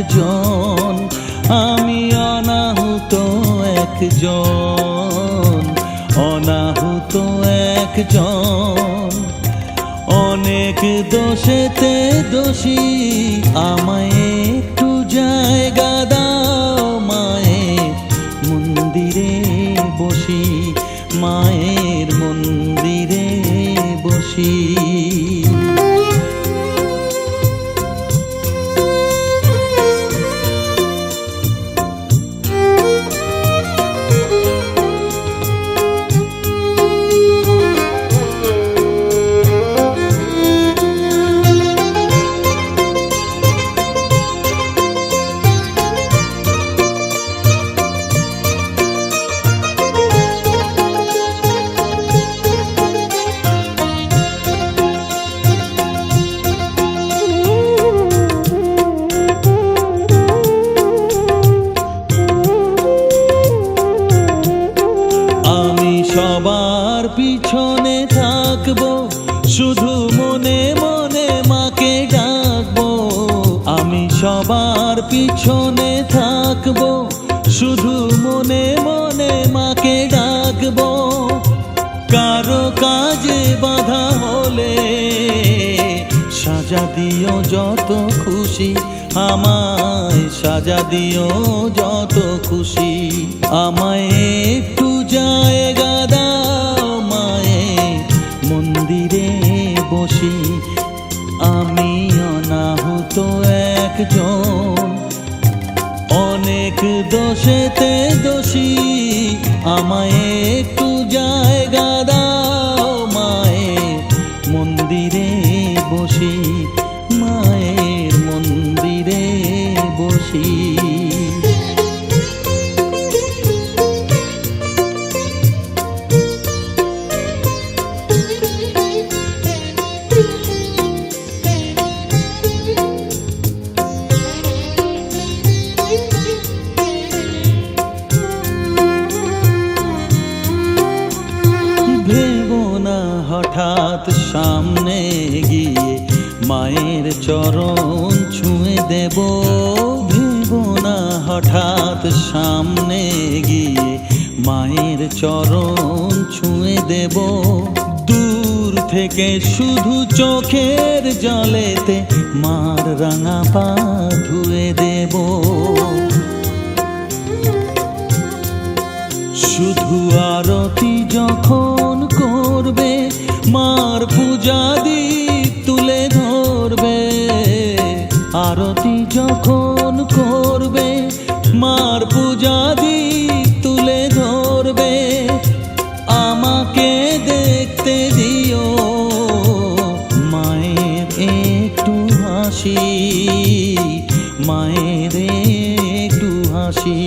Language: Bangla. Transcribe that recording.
একজন, আমি অনাহুত একজন, অনাহুত একজন। অনেক দোষেতে দোষী, আমায় একটু জায়গা দাও মায়ের মন্দিরে বসি, মায়ের মন্দিরে বসি। সবার পিছনে থাকবো, শুধু মনে মনে মাকে ডাকবো। আমি সবার পিছনে থাকবো, শুধু মনে মনে মাকে ডাকবো। কারো কাজে বাধা হলে সাজা দিও যত খুশি, আমায় সাজা দিও যত খুশি। আমায় একটু জায়গা দাও মায়ের মন্দিরে বসি, আমি অনাহুত একজন, অনেক দোষেতে দোষী। আমায় একটু জায়গা দাও মায়ের মন্দিরে বসি, মায়ের মন্দিরে বসি। ভেবো না হঠাৎ সামনে গিয়ে মায়ের চরণ ছুঁয়ে দেব, ভেবো না হঠাৎ সামনে গিয়ে মায়ের চরণ ছুঁয়ে দেব। দূর থেকে শুধু চোখের জলেতে মার রাঙা পা ধুয়ে দেব। শুধু আরতি যখন করবে, মার পূজা দীপ তুলে ধরবে। আরতি যখন করবে, মার পূজা দীপ তুলে ধরবে। আমাকে দেখতে দিও মায়ের একটু হাসি, মায়ের একটু হাসি।